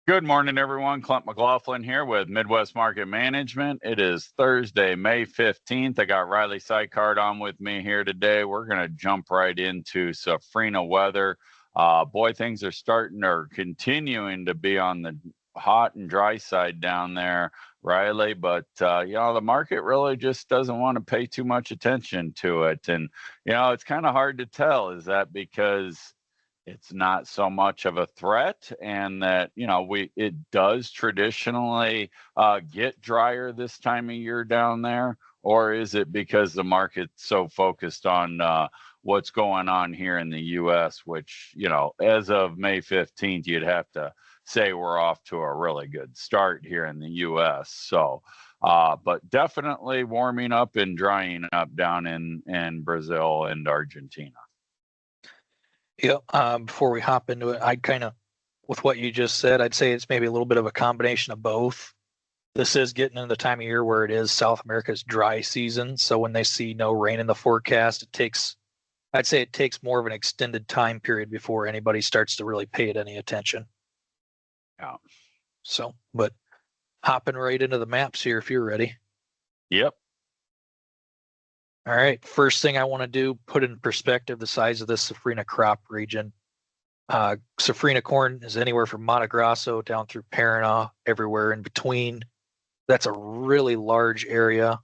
Good morning, everyone. Clint McLaughlin here with Midwest Market Management. It is Thursday, May 15th. I got Riley Sykart on with me here today. We're going to jump right into Safrinha weather. Boy, things are starting or continuing to be on the hot and dry side down there, Riley. But, the market really just doesn't want to pay too much attention to it. And, it's kind of hard to tell. Is that because it's not so much of a threat, and that it does traditionally get drier this time of year down there, or is it because the market's so focused on what's going on here in the U.S., which as of May 15th, you'd have to say we're off to a really good start here in the U.S. So but definitely warming up and drying up down in Brazil and Argentina. Yeah. Before we hop into it, I'd with what you just said, I'd say it's maybe a little bit of a combination of both. This is getting into the time of year where it is South America's dry season. So when they see no rain in the forecast, I'd say it takes more of an extended time period before anybody starts to really pay it any attention. Yeah. So, but hopping right into the maps here, if you're ready. Yep. All right. First thing I want to do, put in perspective the size of this Safrinha crop region. Safrinha corn is anywhere from Mato Grosso down through Paraná, everywhere in between. That's a really large area.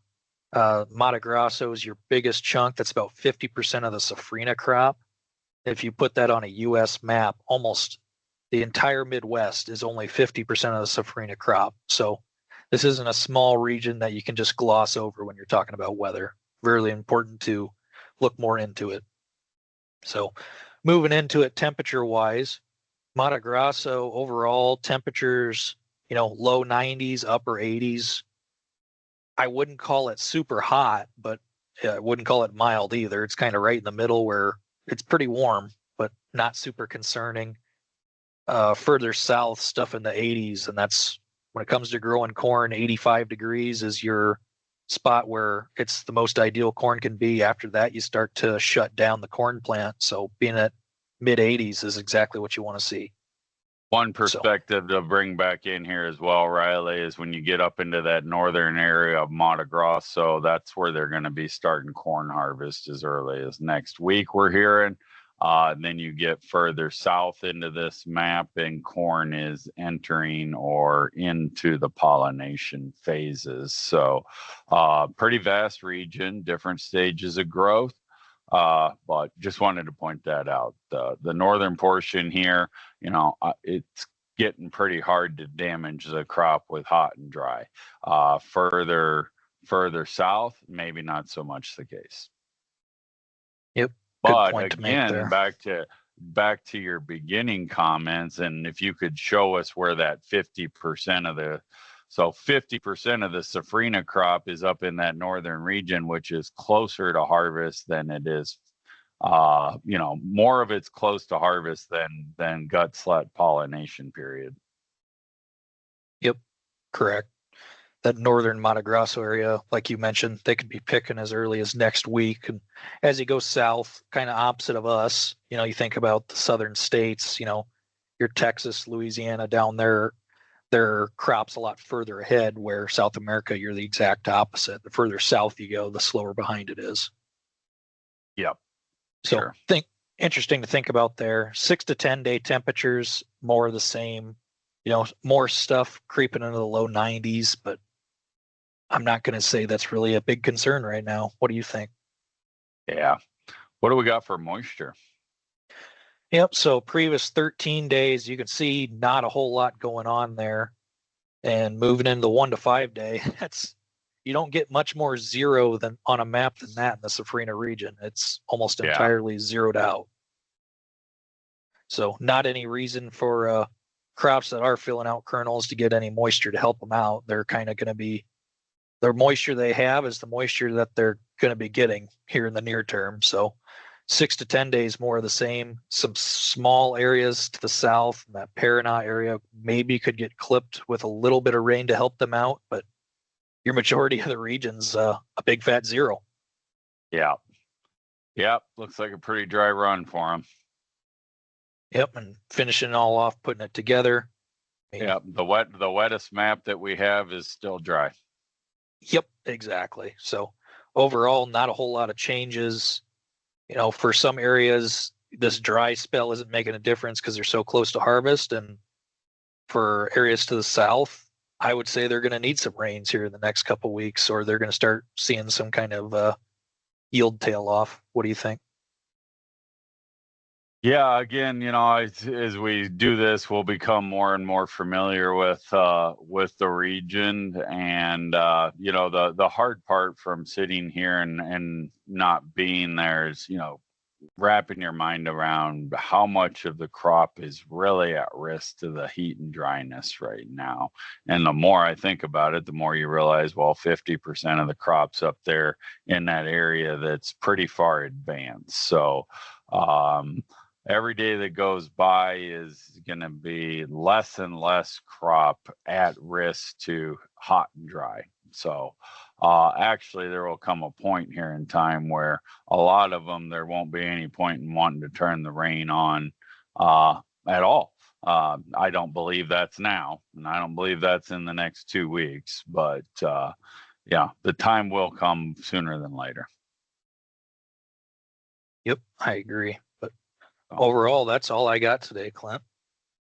Mato Grosso is your biggest chunk. That's about 50% of the Safrinha crop. If you put that on a U.S. map, almost the entire Midwest is only 50% of the Safrinha crop. So this isn't a small region that you can just gloss over when you're talking about weather. Really important to look more into it. So moving into it temperature wise, Mato Grosso overall temperatures, low 90s, upper 80s. I wouldn't call it super hot, but I wouldn't call it mild either. It's kind of right in the middle where it's pretty warm, but not super concerning. Further south, stuff in the 80s, and that's when it comes to growing corn, 85 degrees is your spot where it's the most ideal corn can be. After that, you start to shut down the corn plant. So being at mid 80s is exactly what you want to see. One perspective to bring back in here as well, Riley, is when you get up into that northern area of Mato Grosso, that's where they're going to be starting corn harvest as early as next week, we're hearing. And then you get further south into this map, and corn is entering or into the pollination phases. So pretty vast region, different stages of growth. But just wanted to point that out. The northern portion here, it's getting pretty hard to damage the crop with hot and dry. Further south, maybe not so much the case. Yep. But again, back to your beginning comments, and if you could show us where that 50% of the 50% of the Safrinha crop is up in that northern region, which is closer to harvest than it is, more of it's close to harvest than gut slut pollination period. Yep, correct. That northern Mato Grosso area, like you mentioned, they could be picking as early as next week. And as you go south, kind of opposite of us, you think about the southern states, your Texas, Louisiana down there, their crops a lot further ahead, where South America, you're the exact opposite. The further south you go, the slower behind it is. Yep. So sure. Interesting to think about there. 6 to 10 day temperatures, more of the same, more stuff creeping into the low 90s, but I'm not going to say that's really a big concern right now. What do you think? Yeah. What do we got for moisture? Yep. So previous 13 days, you can see not a whole lot going on there. And moving into the 1 to 5 day, you don't get much more zero than on a map than that in the Safrinha region. It's almost entirely zeroed out. So not any reason for crops that are filling out kernels to get any moisture to help them out. They're kind of going to be, the moisture they have is the moisture that they're going to be getting here in the near term. So 6 to 10 days more of the same. Some small areas to the south, that Paraná area maybe could get clipped with a little bit of rain to help them out, but your majority of the region's a big fat zero. Yeah. Yep. Looks like a pretty dry run for them. Yep. And finishing it all off, putting it together. Yeah, the wettest map that we have is still dry. Yep, exactly. So overall, not a whole lot of changes. For some areas, this dry spell isn't making a difference because they're so close to harvest. And for areas to the south, I would say they're going to need some rains here in the next couple of weeks, or they're going to start seeing some kind of yield tail off. What do you think? Yeah, again, as we do this, we'll become more and more familiar with the region, and the hard part from sitting here and not being there is wrapping your mind around how much of the crop is really at risk to the heat and dryness right now. And the more I think about it, the more you realize, well, 50% of the crops up there in that area that's pretty far advanced. So every day that goes by is going to be less and less crop at risk to hot and dry. So actually, there will come a point here in time where a lot of them, there won't be any point in wanting to turn the rain on at all. I don't believe that's now, and I don't believe that's in the next 2 weeks. But yeah, the time will come sooner than later. Yep, I agree. But overall, that's all I got today, Clint.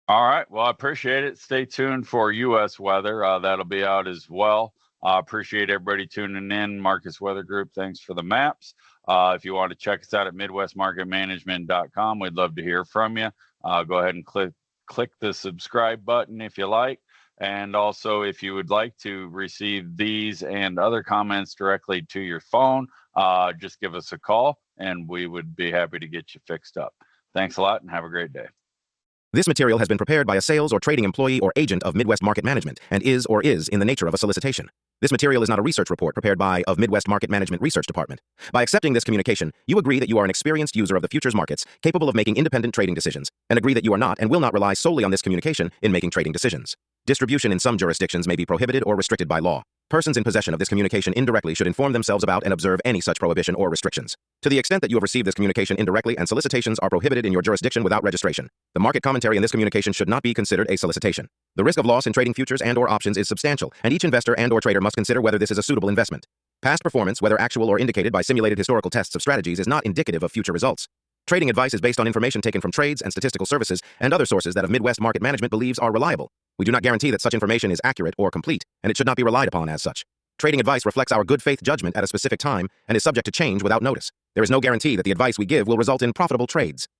All right. Well, I appreciate it. Stay tuned for U.S. weather. That'll be out as well. Appreciate everybody tuning in. Marcus Weather Group, thanks for the maps. If you want to check us out at MidwestMarketManagement.com, we'd love to hear from you. Go ahead and click the subscribe button if you like. And also, if you would like to receive these and other comments directly to your phone, just give us a call and we would be happy to get you fixed up. Thanks a lot and have a great day. This material has been prepared by a sales or trading employee or agent of Midwest Market Management and is in the nature of a solicitation. This material is not a research report prepared by of Midwest Market Management Research Department. By accepting this communication, you agree that you are an experienced user of the futures markets, capable of making independent trading decisions, and agree that you are not and will not rely solely on this communication in making trading decisions. Distribution in some jurisdictions may be prohibited or restricted by law. Persons in possession of this communication indirectly should inform themselves about and observe any such prohibition or restrictions. To the extent that you have received this communication indirectly and solicitations are prohibited in your jurisdiction without registration, the market commentary in this communication should not be considered a solicitation. The risk of loss in trading futures and/or options is substantial, and each investor and/or trader must consider whether this is a suitable investment. Past performance, whether actual or indicated by simulated historical tests of strategies, is not indicative of future results. Trading advice is based on information taken from trades and statistical services and other sources that of Midwest Market Management believes are reliable. We do not guarantee that such information is accurate or complete, and it should not be relied upon as such. Trading advice reflects our good faith judgment at a specific time and is subject to change without notice. There is no guarantee that the advice we give will result in profitable trades.